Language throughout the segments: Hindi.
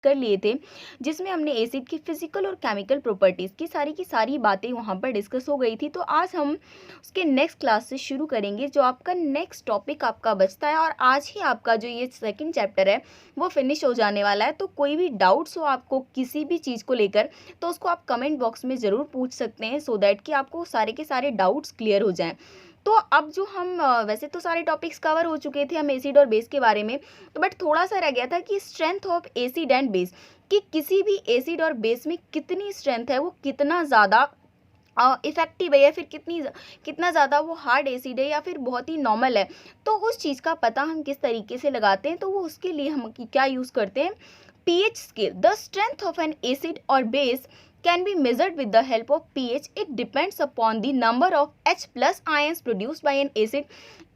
कर लिए थे, जिसमें हमने एसिड की फिजिकल और केमिकल प्रॉपर्टीज़ की सारी बातें वहाँ पर डिस्कस हो गई थी। तो आज हम उसके नेक्स्ट क्लास से शुरू करेंगे, जो आपका नेक्स्ट टॉपिक आपका बचता है, और आज ही आपका जो ये सेकंड चैप्टर है वो फिनिश हो जाने वाला है। तो कोई भी डाउट्स हो आपको किसी भी चीज़ को लेकर, तो उसको आप कमेंट बॉक्स में ज़रूर पूछ सकते हैं, सो दैट कि आपको सारे के सारे डाउट्स क्लियर हो जाएँ। तो अब जो हम वैसे तो सारे टॉपिक्स कवर हो चुके थे हम एसिड और बेस के बारे में, तो बट थोड़ा सा रह गया था कि strength of acid and base, कि किसी भी एसिड और बेस में कितनी स्ट्रेंथ है, वो कितना ज़्यादा इफेक्टिव है, या फिर कितना ज़्यादा वो हार्ड एसिड है या फिर बहुत ही नॉर्मल है। तो उस चीज़ का पता हम किस तरीके से लगाते हैं, तो वो उसके लिए हम क्या यूज़ करते हैं, pH scale. The strength of N acid और base can be measured with the help of pH. It depends upon the number of H plus ions produced by an acid.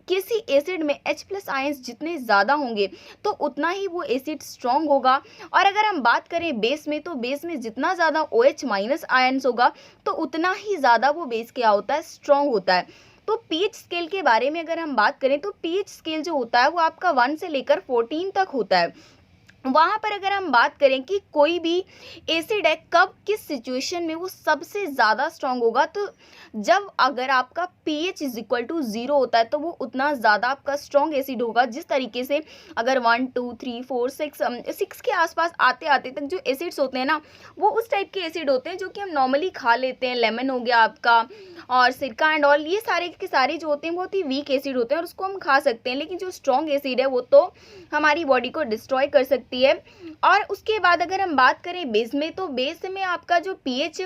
किसी एसिड में H प्लस आयंस जितने ज़्यादा होंगे तो उतना ही वो एसिड स्ट्रॉन्ग होगा। और अगर हम बात करें बेस में, तो बेस में जितना ज़्यादा OH माइनस आयंस होगा तो उतना ही ज़्यादा वो बेस क्या होता है, स्ट्रॉन्ग होता है। तो पीएच स्केल के बारे में अगर हम बात करें, तो पीएच स्केल जो होता है वो आपका 1 से लेकर 14 तक होता है। वहाँ पर अगर हम बात करें कि कोई भी एसिड है कब किस सिचुएशन में वो सबसे ज़्यादा स्ट्रॉन्ग होगा, तो जब अगर आपका pH इज इक्वल टू 0 होता है तो वो उतना ज़्यादा आपका स्ट्रॉन्ग एसिड होगा। जिस तरीके से अगर 1 2 3 4 6 के आसपास आते आते तक जो एसिड्स होते हैं ना, वो उस टाइप के एसिड होते हैं जो कि हम नॉर्मली खा लेते हैं। लेमन हो गया आपका, और सिरका एंड ऑल, ये सारे के सारे जो होते हैं बहुत ही वीक एसिड होते हैं और उसको हम खा सकते हैं। लेकिन जो स्ट्रॉन्ग एसिड है वो तो हमारी बॉडी को डिस्ट्रॉय कर सकती है। और उसके बाद अगर हम बात करें बेस में, तो बेस में आपका जो पीएच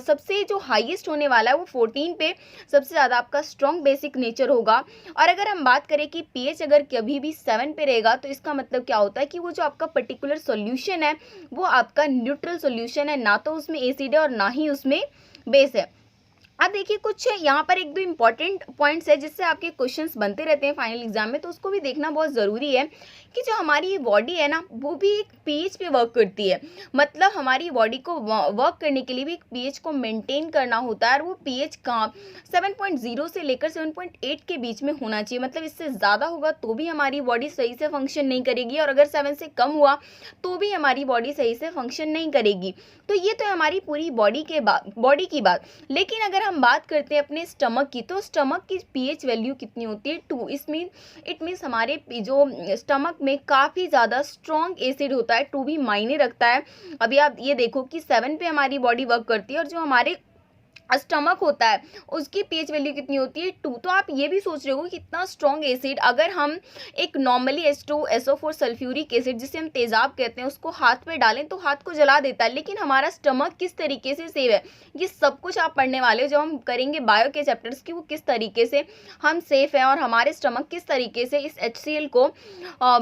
सबसे जो हाईएस्ट होने वाला है वो 14 पे सबसे ज़्यादा आपका स्ट्रॉन्ग बेसिक नेचर होगा। और अगर हम बात करें कि पीएच अगर कभी भी 7 पे रहेगा, तो इसका मतलब क्या होता है कि वो जो आपका पर्टिकुलर सॉल्यूशन है वो आपका न्यूट्रल सॉल्यूशन है, ना तो उसमें एसिड है और ना ही उसमें बेस है। अब देखिए कुछ यहाँ पर एक दो इम्पॉर्टेंट पॉइंट्स है जिससे आपके क्वेश्चंस बनते रहते हैं फाइनल एग्जाम में, तो उसको भी देखना बहुत ज़रूरी है कि जो हमारी ये बॉडी है ना, वो भी एक पीएच पे वर्क करती है। मतलब हमारी बॉडी को वर्क करने के लिए भी एक पीएच को मेंटेन करना होता है, और वो पीएच का 7.0 से लेकर 7.8 के बीच में होना चाहिए। मतलब इससे ज़्यादा होगा तो भी हमारी बॉडी सही से फंक्शन नहीं करेगी, और अगर 7 से कम हुआ तो भी हमारी बॉडी सही से फंक्शन नहीं करेगी। तो ये तो हमारी पूरी बॉडी की बात। लेकिन अगर हम बात करते हैं अपने स्टमक की, तो स्टमक की पीएच वैल्यू कितनी होती है, 2। इट मीन्स हमारे जो स्टमक में काफ़ी ज़्यादा स्ट्रॉन्ग एसिड होता है, 2 भी मायने रखता है। अभी आप ये देखो कि 7 पे हमारी बॉडी वर्क करती है, और जो हमारे स्टमक होता है उसकी पीएच वैल्यू कितनी होती है, 2। तो आप ये भी सोच रहे हो कि कितना स्ट्रॉन्ग एसिड, अगर हम एक नॉर्मली H2SO4 सल्फ्यूरिक एसिड जिसे हम तेजाब कहते हैं उसको हाथ पे डालें तो हाथ को जला देता है, लेकिन हमारा स्टमक किस तरीके से सेव है, ये सब कुछ आप पढ़ने वाले हो जब हम करेंगे बायो के चैप्टर्स की, वो किस तरीके से हम सेफ हैं और हमारे स्टमक किस तरीके से इस HCl को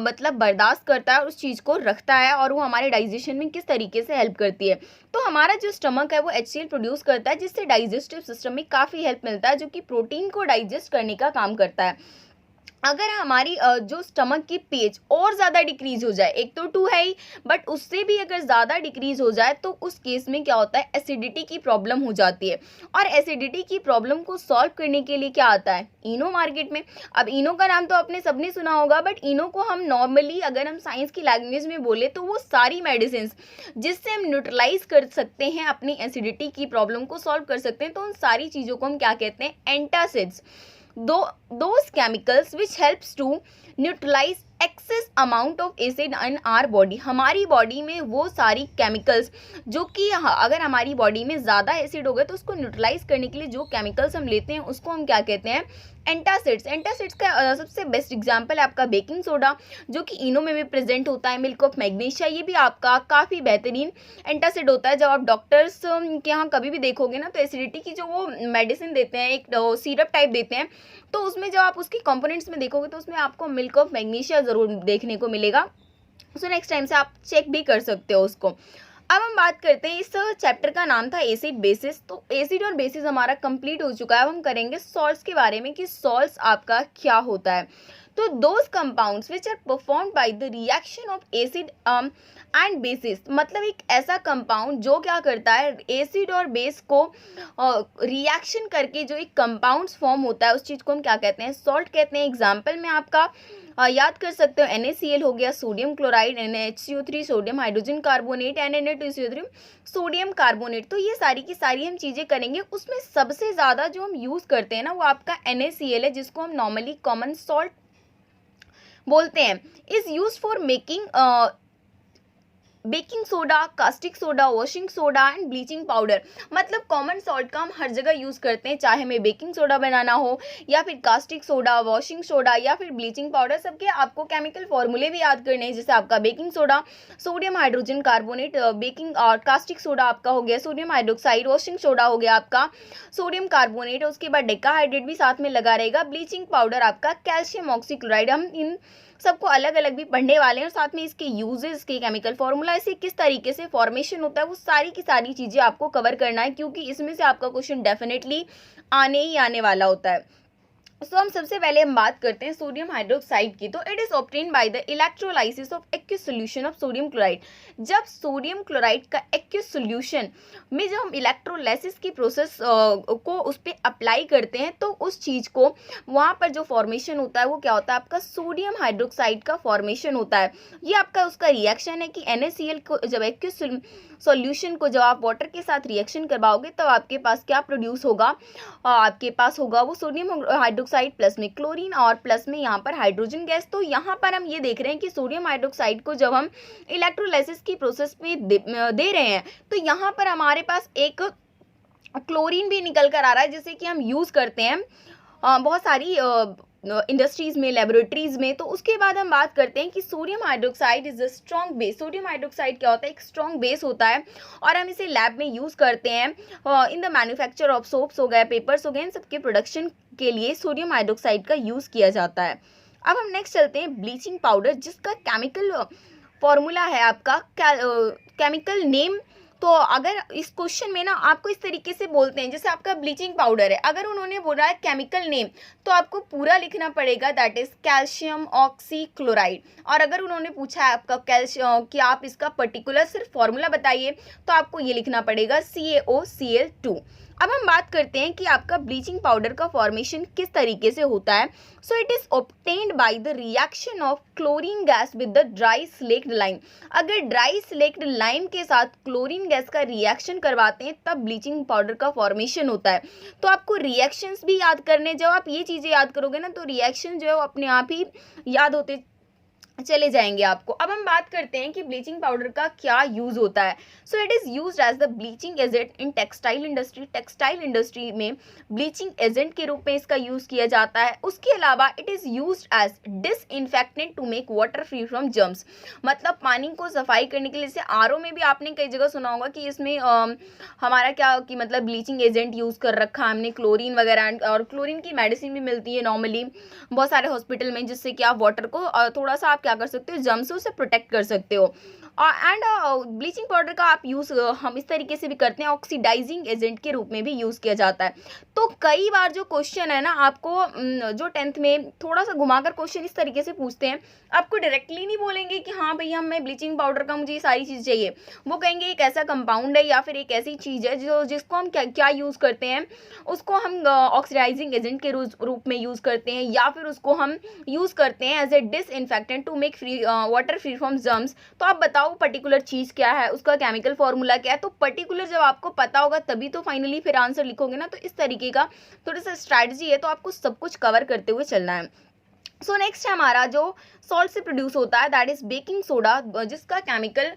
मतलब बर्दाश्त करता है, उस चीज़ को रखता है, और वो हमारे डाइजेशन में किस तरीके से हेल्प करती है। तो हमारा जो स्टमक है वो HCl प्रोड्यूस करता है, जिससे डाइजेस्टिव सिस्टम में काफ़ी हेल्प मिलता है, जो कि प्रोटीन को डाइजेस्ट करने का काम करता है। अगर हमारी जो स्टमक की पीएच और ज़्यादा डिक्रीज हो जाए, एक तो 2 है ही, बट उससे भी अगर ज़्यादा डिक्रीज हो जाए तो उस केस में क्या होता है, एसिडिटी की प्रॉब्लम हो जाती है। और एसिडिटी की प्रॉब्लम को सॉल्व करने के लिए क्या आता है, इनो मार्केट में। अब इनो का नाम तो आपने सबने सुना होगा, बट इनो को हम नॉर्मली अगर हम साइंस की लैंग्वेज में बोले तो वो सारी मेडिसिन जिससे हम न्यूट्रलाइज कर सकते हैं, अपनी एसिडिटी की प्रॉब्लम को सॉल्व कर सकते हैं, तो उन सारी चीज़ों को हम क्या कहते हैं, antacids. Those chemicals which helps to neutralize excess amount of acid in our body. हमारी बॉडी में वो सारी केमिकल्स जो कि अगर हमारी बॉडी में ज़्यादा एसिड हो गए तो उसको न्यूट्रलाइज करने के लिए जो केमिकल्स हम लेते हैं उसको हम क्या कहते हैं, एंटासिड्स। एंटासिड्स का सबसे बेस्ट एग्जांपल है आपका बेकिंग सोडा, जो कि इनो में भी प्रेजेंट होता है। मिल्क ऑफ मैग्नीशिया, ये भी आपका काफ़ी बेहतरीन एंटासिड होता है। जब आप डॉक्टर्स के यहाँ कभी भी देखोगे ना, तो एसिडिटी की जो वो मेडिसिन देते हैं, एक सिरप टाइप देते हैं, तो उसमें जब आप उसकी कंपोनेंट्स में देखोगे तो उसमें आपको मिल्क ऑफ मैग्नीशिया ज़रूर देखने को मिलेगा। सो नेक्स्ट टाइम से आप चेक भी कर सकते हो उसको। अब हम बात करते हैं, इस चैप्टर का नाम था एसिड बेसिस। तो एसिड और बेसिस हमारा कंप्लीट हो चुका है। अब हम करेंगे सॉल्ट्स के बारे में कि सॉल्ट्स आपका क्या होता है। तो those compounds which are performed by the reaction of acid and basis, मतलब एक ऐसा कंपाउंड जो क्या करता है, एसिड और बेस को रिएक्शन करके जो एक कंपाउंड्स फॉर्म होता है, उस चीज़ को हम क्या कहते हैं, सॉल्ट कहते हैं। एग्जाम्पल में आपका याद कर सकते हो NaCl हो गया, sodium chloride, NaHCO3 sodium hydrogen carbonate, Na2CO3 sodium carbonate. तो ये सारी की सारी हम चीज़ें करेंगे। उसमें सबसे ज़्यादा जो हम यूज़ करते हैं ना वो आपका NaCl है, जिसको हम नॉर्मली कॉमन सॉल्ट बोलते हैं। Is use for making baking soda, caustic soda, washing soda and bleaching powder. मतलब कॉमन सॉल्ट का हम हर जगह यूज़ करते हैं, चाहे हमें बेकिंग सोडा बनाना हो या फिर कास्टिक सोडा, वॉशिंग सोडा या फिर ब्लीचिंग पाउडर। सबके आपको केमिकल फॉर्मूले भी याद करने हैं, जैसे आपका baking soda sodium hydrogen carbonate, baking और कास्टिक सोडा आपका हो गया सोडियम हाइड्रोक्साइड, वॉशिंग सोडा हो गया आपका सोडियम कार्बोनेट, उसके बाद डेकाहाइड्रेट भी साथ में लगा रहेगा, ब्लीचिंग पाउडर आपका कैल्शियम ऑक्सीक्लोराइड। हम इन सबको अलग अलग भी पढ़ने वाले हैं और साथ में इसके यूजेस के केमिकल फॉर्मूला, इसे किस तरीके से फॉर्मेशन होता है, वो सारी की सारी चीज़ें आपको कवर करना है, क्योंकि इसमें से आपका क्वेश्चन डेफिनेटली आने ही आने वाला होता है। तो हम सबसे पहले हम बात करते हैं सोडियम हाइड्रोक्साइड की। तो it is obtain by the electrolysis of aqueous solution of sodium chloride. जब सोडियम क्लोराइड का एक्वस सॉल्यूशन में जब हम इलेक्ट्रोलाइसिस की प्रोसेस को उस पर अप्लाई करते हैं, तो उस चीज़ को वहाँ पर जो फॉर्मेशन होता है वो क्या होता है, आपका सोडियम हाइड्रोक्साइड का फॉर्मेशन होता है। ये आपका उसका रिएक्शन है कि NaCl को जब एक्वस सॉल्यूशन को जब आप वाटर के साथ रिएक्शन करवाओगे, तब आपके पास क्या प्रोड्यूस होगा, आपके पास होगा वो सोडियम हाइड्रोक्साइड प्लस में क्लोरीन और प्लस में यहाँ पर हाइड्रोजन गैस। तो यहाँ पर हम ये देख रहे हैं कि सोडियम हाइड्रोक्साइड को जब हम इलेक्ट्रोलाइसिस की प्रोसेस में दे रहे हैं, तो यहाँ पर हमारे पास एक क्लोरीन भी निकल कर आ रहा है, जिसे कि हम यूज़ करते हैं बहुत सारी इंडस्ट्रीज़ में, लेबोरेटरीज़ में। तो उसके बाद हम बात करते हैं कि sodium hydroxide is a strong base. Sodium hydroxide क्या होता है, एक स्ट्रॉन्ग बेस होता है और हम इसे लैब में यूज़ करते हैं in the manufacture of soaps हो गए, पेपर्स हो गए, इन सबके प्रोडक्शन के लिए सोडियम हाइड्रोक्साइड का यूज़ किया जाता है। अब हम नेक्स्ट चलते हैं ब्लीचिंग पाउडर, जिसका केमिकल फॉर्मूला है आपका केमिकल नेम। तो अगर इस क्वेश्चन में ना आपको इस तरीके से बोलते हैं, जैसे आपका ब्लीचिंग पाउडर है, अगर उन्होंने बोला है केमिकल नेम, तो आपको पूरा लिखना पड़ेगा, दैट इज कैल्शियम ऑक्सीक्लोराइड। और अगर उन्होंने पूछा है आपका कैल्शियम कि आप इसका पर्टिकुलर सिर्फ फॉर्मूला बताइए, तो आपको ये लिखना पड़ेगा CaOCl2। अब हम बात करते हैं कि आपका ब्लीचिंग पाउडर का फॉर्मेशन किस तरीके से होता है। So it is obtained by the reaction of chlorine gas with the dry slaked lime. अगर ड्राई स्लेक्ड लाइम के साथ क्लोरीन गैस का रिएक्शन करवाते हैं, तब ब्लीचिंग पाउडर का फॉर्मेशन होता है। तो आपको रिएक्शंस भी याद करने, जब आप ये चीज़ें याद करोगे ना, तो रिएक्शन जो है वो अपने आप ही याद होते चले जाएंगे आपको। अब हम बात करते हैं कि ब्लीचिंग पाउडर का क्या यूज़ होता है। So it is used as the bleaching agent in textile industry. Textile industry में ब्लीचिंग एजेंट के रूप में इसका यूज़ किया जाता है। उसके अलावा it is used as disinfectant to make water free from germs. मतलब पानी को सफाई करने के लिए, जैसे RO में भी आपने कई जगह सुना होगा कि इसमें हमारा क्या कि मतलब ब्लीचिंग एजेंट यूज़ कर रखा हमने, क्लोरीन वगैरह, और क्लोरीन की मेडिसिन भी मिलती है नॉर्मली बहुत सारे हॉस्पिटल में, जिससे कि आप वाटर को थोड़ा सा आप क्या कर सकते हो, जर्म से उसे प्रोटेक्ट कर सकते हो। एंड ब्लीचिंग पाउडर का आप यूज़ हम इस तरीके से भी करते हैं, ऑक्सीडाइजिंग एजेंट के रूप में भी यूज़ किया जाता है। तो कई बार जो क्वेश्चन है ना, आपको जो 10th में थोड़ा सा घुमाकर क्वेश्चन इस तरीके से पूछते हैं, आपको डायरेक्टली नहीं बोलेंगे कि हाँ भैया हमें ब्लीचिंग पाउडर का मुझे ये सारी चीज़ चाहिए। वो कहेंगे एक ऐसा कंपाउंड है या फिर एक ऐसी चीज़ है जो जिसको हम क्या यूज़ करते हैं, उसको हम ऑक्सीडाइजिंग एजेंट के रूप में यूज़ करते हैं, या फिर उसको हम यूज़ करते हैं as a disinfectant to make free water free from germs. तो आप बताओ पर्टिकुलर चीज़ क्या है, उसका केमिकल फॉर्मूला क्या है। तो पर्टिकुलर जब आपको पता होगा तभी तो फाइनली फिर आंसर लिखोगे ना। तो इस तरीके का थोड़ा सा स्ट्रैटेजी है, तो आपको सब कुछ कवर करते हुए चलना है। सो नेक्स्ट है हमारा जो सॉल्ट से प्रोड्यूस होता है, दैट इज बेकिंग सोडा, जिसका केमिकल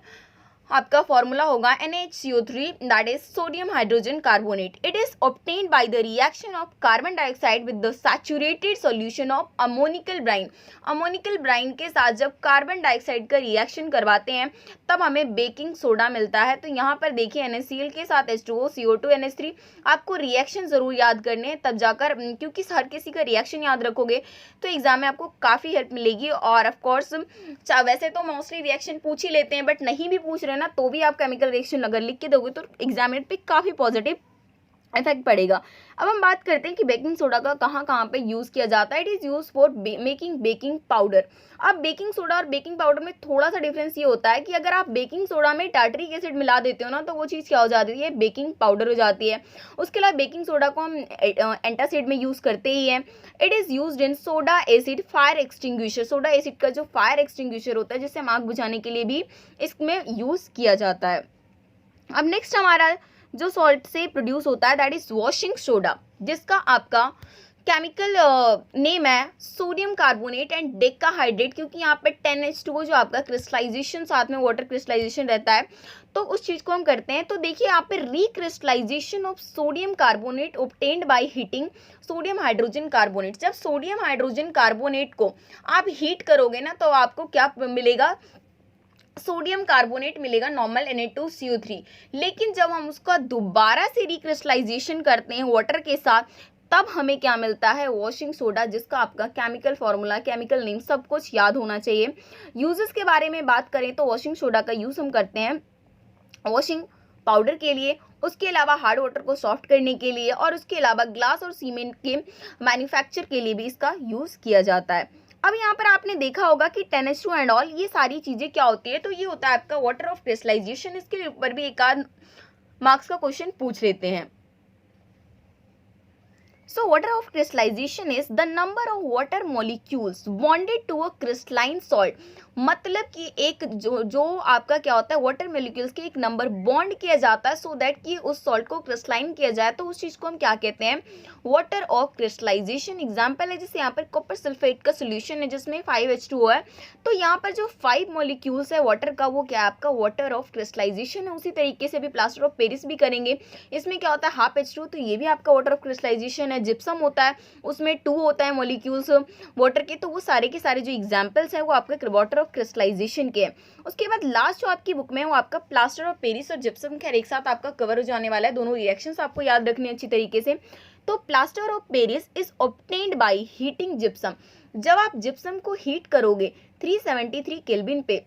आपका फॉर्मूला होगा NaHCO3, that is sodium hydrogen carbonate. It is obtained by the reaction of carbon dioxide with the saturated solution of ammoniacal brine. Ammoniacal brine के साथ जब कार्बन डाइऑक्साइड का रिएक्शन करवाते हैं, तब हमें बेकिंग सोडा मिलता है। तो यहाँ पर देखिए NaCl के साथ H2O, CO2, NH3। आपको रिएक्शन ज़रूर याद करने हैं, तब जाकर, क्योंकि हर किसी का रिएक्शन याद रखोगे तो एग्जाम में आपको काफ़ी हेल्प मिलेगी। और ऑफकोर्स वैसे तो मोस्टली रिएक्शन पूछ ही लेते हैं, बट नहीं भी पूछ रहे ना, तो भी आप केमिकल रिएक्शन अगर लिख के दोगे तो एग्जामिनेटर पे काफ़ी पॉजिटिव इफेक्ट पड़ेगा। अब हम बात करते हैं कि बेकिंग सोडा का कहाँ कहाँ पे यूज़ किया जाता है। It is use for making baking powder. अब बेकिंग सोडा और बेकिंग पाउडर में थोड़ा सा डिफरेंस ये होता है कि अगर आप बेकिंग सोडा में टार्टरिक एसिड मिला देते हो ना, तो वो चीज़ क्या हो जाती है, बेकिंग पाउडर हो जाती है। उसके अलावा बेकिंग सोडा को हम एंटासिड में यूज़ करते ही हैं। It is use in soda acid fire extinguisher. Soda acid का जो फायर एक्सटिंग्विशर होता है, जिससे हम आग बुझाने के लिए भी इसमें यूज़ किया जाता है। अब नेक्स्ट हमारा जो सॉल्ट से प्रोड्यूस होता है दैट इज वॉशिंग सोडा, जिसका आपका केमिकल नेम है सोडियम कार्बोनेट एंड डेकाहाइड्रेट, क्योंकि यहाँ पे 10H2O जो आपका क्रिस्टलाइजेशन साथ में वाटर क्रिस्टलाइजेशन रहता है, तो उस चीज़ को हम करते हैं। तो देखिए यहाँ पे recrystallisation of sodium carbonate obtained by heating sodium hydrogen carbonate. जब सोडियम हाइड्रोजन कार्बोनेट को आप हीट करोगे ना, तो आपको क्या मिलेगा, सोडियम कार्बोनेट मिलेगा, नॉर्मल Na2CO3। लेकिन जब हम उसका दोबारा से रिक्रिस्टलाइजेशन करते हैं वाटर के साथ, तब हमें क्या मिलता है, वॉशिंग सोडा, जिसका आपका केमिकल फार्मूला, केमिकल नेम सब कुछ याद होना चाहिए। यूजेस के बारे में बात करें तो वॉशिंग सोडा का यूज़ हम करते हैं वॉशिंग पाउडर के लिए, उसके अलावा हार्ड वाटर को सॉफ्ट करने के लिए, और उसके अलावा ग्लास और सीमेंट के मैन्युफैक्चर के लिए भी इसका यूज़ किया जाता है। अब यहाँ पर आपने देखा होगा कि 10H2 एंड ऑल, ये सारी चीज़ें क्या होती है, तो ये होता है आपका वाटर ऑफ क्रिस्टलाइजेशन। इसके ऊपर भी एक आध मार्क्स का क्वेश्चन पूछ लेते हैं। So water of crystallization is the number of water molecules bonded to a crystalline salt। मतलब कि एक जो आपका क्या होता है, वाटर मोलिक्यूल्स के एक नंबर बॉन्ड किया जाता है, सो दैट कि उस सॉल्ट को क्रिस्टलाइन किया जाए, तो उस चीज़ को हम क्या कहते हैं, वाटर ऑफ क्रिस्टलाइजेशन। एग्जाम्पल है, जैसे यहाँ पर कॉपर सल्फेट का सोल्यूशन है जिसमें 5H2O है, तो यहाँ पर जो 5 मोलिक्यूल्स है वाटर का, वो क्या है आपका वाटर ऑफ क्रिस्टलाइजेशन है। उसी तरीके से भी प्लास्टर ऑफ पेरिस भी करेंगे, इसमें क्या होता है हाफ H2, तो ये भी आपका वाटर ऑफ क्रिस्टलाइजेशन है। जिप्सम होता है, उसमें 2 होता है मोलिक्यूल्स वाटर के, तो वो सारे के सारे जो एग्जाम्पल्स हैं वो आपके वाटर ऑफ क्रिस्टलाइजेशन के हैं। उसके बाद लास्ट जो आपकी बुक में है वो आपका प्लास्टर ऑफ पेरिस और जिप्सम का एक साथ आपका कवर हो जाने वाला है। दोनों रिएक्शंस आपको याद रखनी है अच्छी तरीके से। तो plaster of Paris is obtained by heating gypsum. जब आप जिप्सम को हीट करोगे 373 केल्विन पे,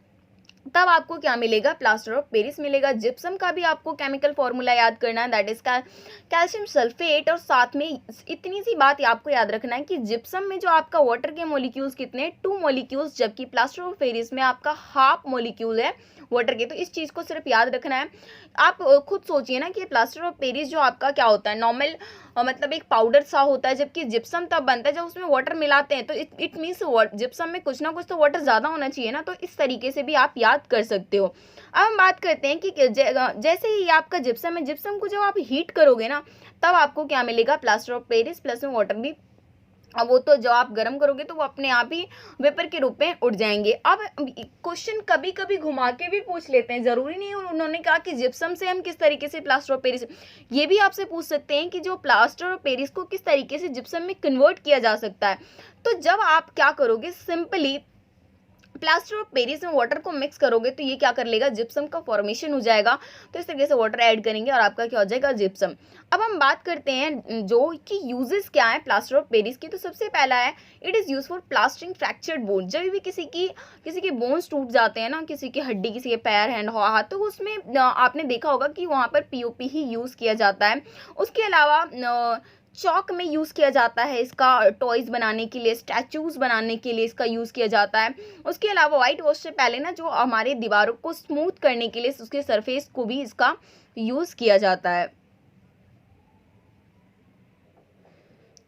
तब आपको क्या मिलेगा, प्लास्टर ऑफ पेरिस मिलेगा। जिप्सम का भी आपको केमिकल फॉर्मूला याद करना है, दैट इज कैल्शियम सल्फेट। और साथ में इतनी सी बात आपको याद रखना है कि जिप्सम में जो आपका वाटर के मॉलिक्यूल्स कितने, 2 मॉलिक्यूल्स, जबकि प्लास्टर ऑफ पेरिस में आपका हाफ मॉलिक्यूल है वाटर के। तो इस चीज़ को सिर्फ याद रखना है। आप खुद सोचिए ना कि प्लास्टर ऑफ पेरिस जो आपका क्या होता है, नॉर्मल मतलब एक पाउडर सा होता है, जबकि जिप्सम तब बनता है जब उसमें वाटर मिलाते हैं, तो इट मीन्स जिप्सम में कुछ ना कुछ तो वाटर ज़्यादा होना चाहिए ना, तो इस तरीके से भी आप याद कर सकते हो। अब हम बात करते हैं कि जैसे ही आपका जिप्सम है, जिप्सम को जब आप हीट करोगे ना, तब आपको क्या मिलेगा, प्लास्टर ऑफ पेरिस प्लस में वाटर भी। अब वो तो जब आप गर्म करोगे तो वो अपने आप ही वेपर के रूप में उड़ जाएंगे। अब क्वेश्चन कभी कभी घुमा के भी पूछ लेते हैं, जरूरी नहीं उन्होंने कहा कि जिप्सम से हम किस तरीके से प्लास्टर ऑफ पेरिस, ये भी आपसे पूछ सकते हैं कि जो प्लास्टर ऑफ पेरिस को किस तरीके से जिप्सम में कन्वर्ट किया जा सकता है। तो जब आप क्या करोगे, सिंपली प्लास्टर ऑफ पेरिस में वाटर को मिक्स करोगे, तो ये क्या कर लेगा, जिप्सम का फॉर्मेशन हो जाएगा। तो इस तरीके से वाटर ऐड करेंगे और आपका क्या हो जाएगा, जिप्सम। अब हम बात करते हैं जो कि यूजेस क्या है प्लास्टर ऑफ पेरिस की। तो सबसे पहला है, it is use for plastering fractured bone. जब भी किसी के बोन्स टूट जाते हैं ना, किसी की हड्डी, किसी के पैर, हैंड, हाथ, तो उसमें आपने देखा होगा कि वहाँ पर POP ही यूज़ किया जाता है। उसके अलावा चौक में यूज़ किया जाता है, इसका टॉयज़ बनाने के लिए, स्टैचूज़ बनाने के लिए इसका यूज़ किया जाता है। उसके अलावा वाइट वॉश से पहले ना, जो हमारे दीवारों को स्मूथ करने के लिए उसके सरफेस को भी इसका यूज़ किया जाता है।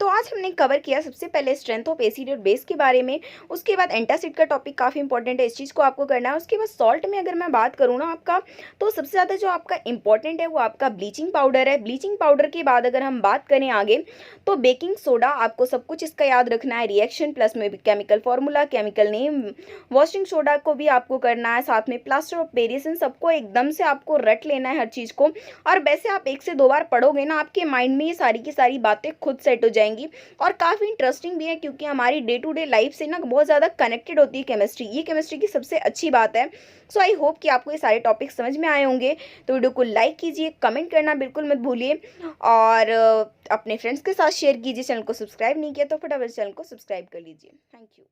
तो आज हमने कवर किया सबसे पहले स्ट्रेंथ ऑफ एसिड और बेस के बारे में। उसके बाद एंटासिड का टॉपिक काफ़ी इंपॉर्टेंट है, इस चीज़ को आपको करना है। उसके बाद सॉल्ट में अगर मैं बात करूँ ना आपका, तो सबसे ज़्यादा जो आपका इंपॉर्टेंट है वो आपका ब्लीचिंग पाउडर है। ब्लीचिंग पाउडर के बाद अगर हम बात करें आगे, तो बेकिंग सोडा, आपको सब कुछ इसका याद रखना है, रिएक्शन प्लस में chemical formula, chemical name. Washing soda को भी आपको करना है, साथ में प्लास्टर ऑफ पेरिस, इन सबको एकदम से आपको रट लेना है हर चीज़ को। और वैसे आप 1 से 2 बार पढ़ोगे ना, आपके माइंड में ये सारी की सारी बातें खुद सेट हो जाएंगी। और काफ़ी इंटरेस्टिंग भी है, क्योंकि हमारी डे टू डे लाइफ से ना बहुत ज़्यादा कनेक्टेड होती है केमिस्ट्री। ये केमिस्ट्री की सबसे अच्छी बात है। सो आई होप कि आपको ये सारे टॉपिक समझ में आए होंगे। तो वीडियो को लाइक कीजिए, कमेंट करना बिल्कुल मत भूलिए, और अपने फ्रेंड्स के साथ शेयर कीजिए। चैनल को सब्सक्राइब नहीं किया तो फटाफट चैनल को सब्सक्राइब कर लीजिए। Thank you.